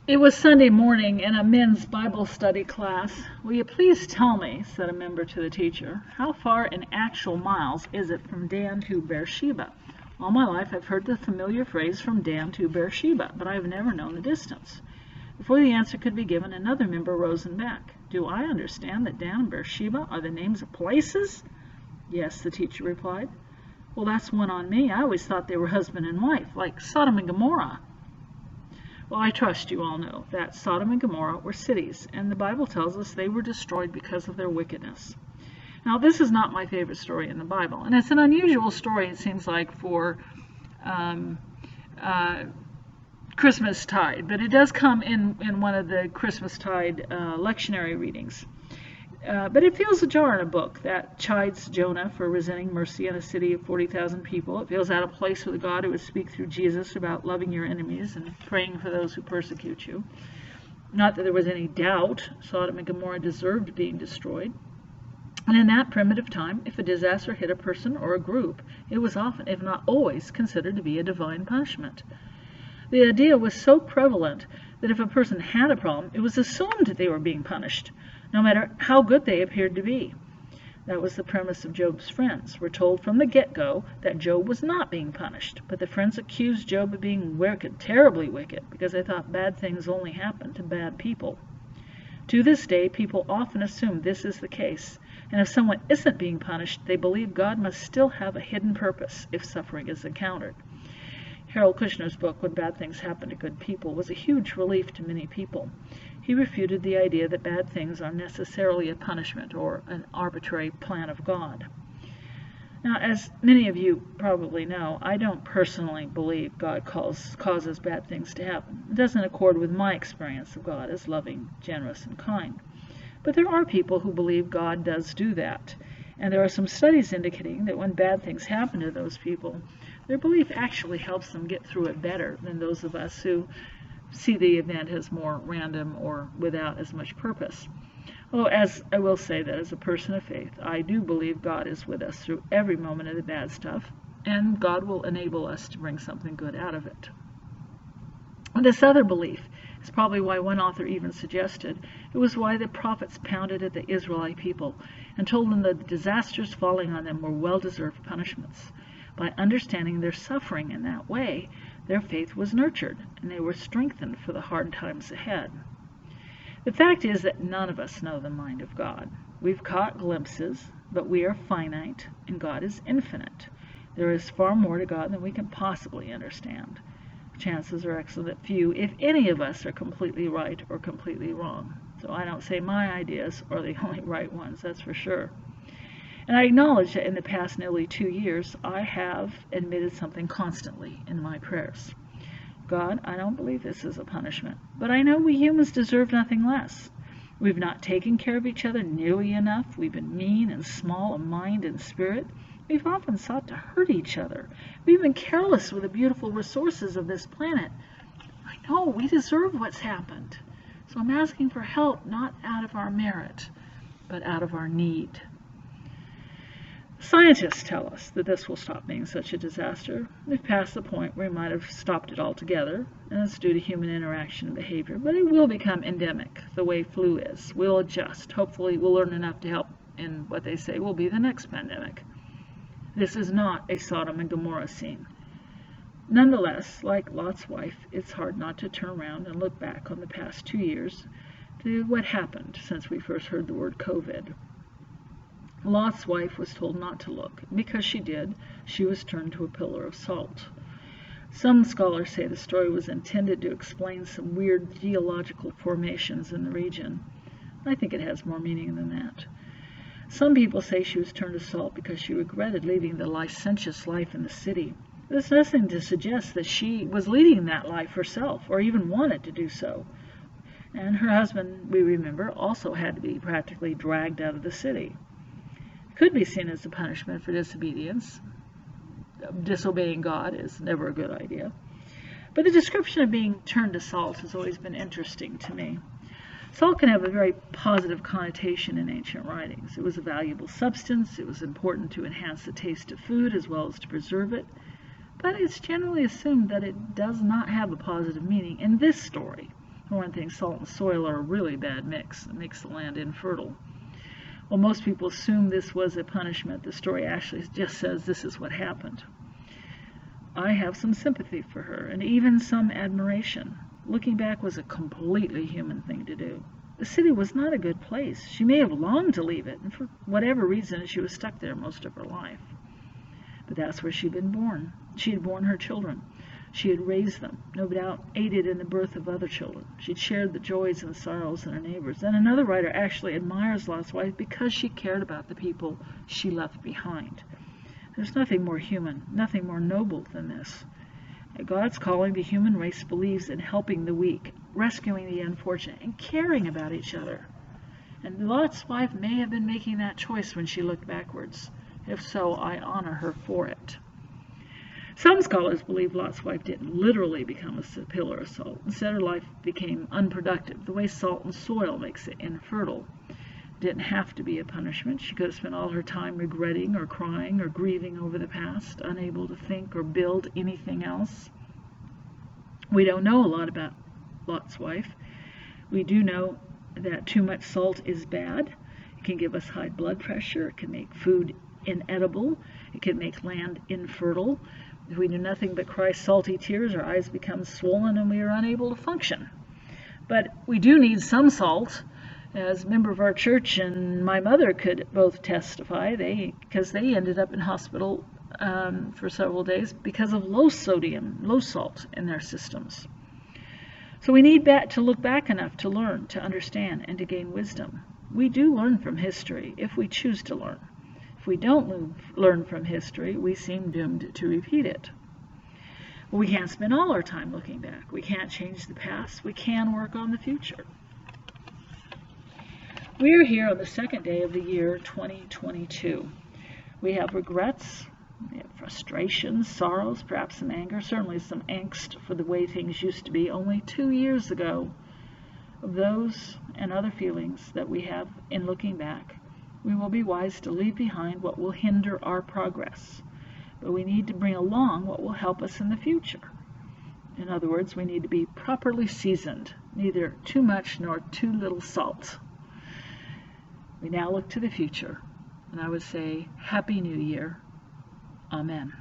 It was Sunday morning in a men's Bible study class. "Will you please tell me," said a member to the teacher, "how far in actual miles is it from Dan to Beersheba? All my life I've heard the familiar phrase from Dan to Beersheba, but I've never known the distance." Before the answer could be given, another member rose and back. "Do I understand that Dan and Beersheba are the names of places?" "Yes," the teacher replied. "Well, that's one on me. I always thought they were husband and wife, like Sodom and Gomorrah." Well, I trust you all know that Sodom and Gomorrah were cities, and the Bible tells us they were destroyed because of their wickedness. Now, this is not my favorite story in the Bible, and it's an unusual story, it seems like, for Christmastide, but it does come in one of the Christmastide lectionary readings. But it feels ajar in a book that chides Jonah for resenting mercy in a city of 40,000 people. It feels out of place with a God who would speak through Jesus about loving your enemies and praying for those who persecute you. Not that there was any doubt Sodom and Gomorrah deserved being destroyed. And in that primitive time, if a disaster hit a person or a group, it was often, if not always, considered to be a divine punishment. The idea was so prevalent that if a person had a problem, it was assumed that they were being punished, no matter how good they appeared to be. That was the premise of Job's friends. We're told from the get-go that Job was not being punished, but the friends accused Job of being wicked, terribly wicked, because they thought bad things only happened to bad people. To this day, people often assume this is the case, and if someone isn't being punished, they believe God must still have a hidden purpose if suffering is encountered. Harold Kushner's book, When Bad Things Happen to Good People, was a huge relief to many people. He refuted the idea that bad things are necessarily a punishment or an arbitrary plan of God. Now, as many of you probably know, I don't personally believe God causes bad things to happen. It doesn't accord with my experience of God as loving, generous, and kind. But there are people who believe God does do that, and there are some studies indicating that when bad things happen to those people, their belief actually helps them get through it better than those of us who see the event as more random or without as much purpose. Although, as I will say that as a person of faith, I do believe God is with us through every moment of the bad stuff, and God will enable us to bring something good out of it. And this other belief is probably why one author even suggested it was why the prophets pounded at the Israelite people and told them that the disasters falling on them were well-deserved punishments. By understanding their suffering in that way, their faith was nurtured, and they were strengthened for the hard times ahead. The fact is that none of us know the mind of God. We've caught glimpses, but we are finite, and God is infinite. There is far more to God than we can possibly understand. Chances are excellent that few, if any of us, are completely right or completely wrong. So I don't say my ideas are the only right ones, that's for sure. And I acknowledge that in the past nearly 2 years, I have admitted something constantly in my prayers. God, I don't believe this is a punishment, but I know we humans deserve nothing less. We've not taken care of each other nearly enough. We've been mean and small of mind and spirit. We've often sought to hurt each other. We've been careless with the beautiful resources of this planet. I know we deserve what's happened. So I'm asking for help, not out of our merit, but out of our need. Scientists tell us that this will stop being such a disaster. We've passed the point where we might have stopped it altogether, and it's due to human interaction and behavior, but it will become endemic, the way flu is. We'll adjust. Hopefully we'll learn enough to help in what they say will be the next pandemic. This is not a Sodom and Gomorrah scene. Nonetheless, like Lot's wife, it's hard not to turn around and look back on the past 2 years to what happened since we first heard the word COVID. Lot's wife was told not to look. Because she did, she was turned to a pillar of salt. Some scholars say the story was intended to explain some weird geological formations in the region. I think it has more meaning than that. Some people say she was turned to salt because she regretted leading the licentious life in the city. There's nothing to suggest that she was leading that life herself, or even wanted to do so. And her husband, we remember, also had to be practically dragged out of the city. Could be seen as a punishment for disobedience. Disobeying God is never a good idea. But the description of being turned to salt has always been interesting to me. Salt can have a very positive connotation in ancient writings. It was a valuable substance. It was important to enhance the taste of food as well as to preserve it. But it's generally assumed that it does not have a positive meaning in this story. For one thing, salt and soil are a really bad mix. It makes the land infertile. Well, most people assume this was a punishment. The story actually just says this is what happened. I have some sympathy for her, and even some admiration. Looking back was a completely human thing to do. The city was not a good place. She may have longed to leave it, and for whatever reason, she was stuck there most of her life. But that's where she'd been born. She had borne her children. She had raised them, no doubt aided in the birth of other children. She'd shared the joys and sorrows in her neighbors. And another writer actually admires Lot's wife because she cared about the people she left behind. There's nothing more human, nothing more noble than this. At God's calling, the human race believes in helping the weak, rescuing the unfortunate, and caring about each other. And Lot's wife may have been making that choice when she looked backwards. If so, I honor her for it. Some scholars believe Lot's wife didn't literally become a pillar of salt. Instead, her life became unproductive, the way salt and soil makes it infertile. It didn't have to be a punishment. She could have spent all her time regretting or crying or grieving over the past, unable to think or build anything else. We don't know a lot about Lot's wife. We do know that too much salt is bad. It can give us high blood pressure. It can make food inedible. It can make land infertile. If we do nothing but cry salty tears, our eyes become swollen and we are unable to function. But we do need some salt. As a member of our church and my mother could both testify, because they ended up in hospital for several days because of low sodium, low salt in their systems. So we need to look back enough to learn, to understand, and to gain wisdom. We do learn from history if we choose to learn. If we don't learn from history, we seem doomed to repeat it. We can't spend all our time looking back. We can't change the past. We can work on the future. We are here on the second day of the year 2022. We have regrets, we have frustrations, sorrows, perhaps some anger, certainly some angst for the way things used to be only 2 years ago. Of those and other feelings that we have in looking back, we will be wise to leave behind what will hinder our progress. But we need to bring along what will help us in the future. In other words, we need to be properly seasoned, neither too much nor too little salt. We now look to the future, and I would say, Happy New Year. Amen.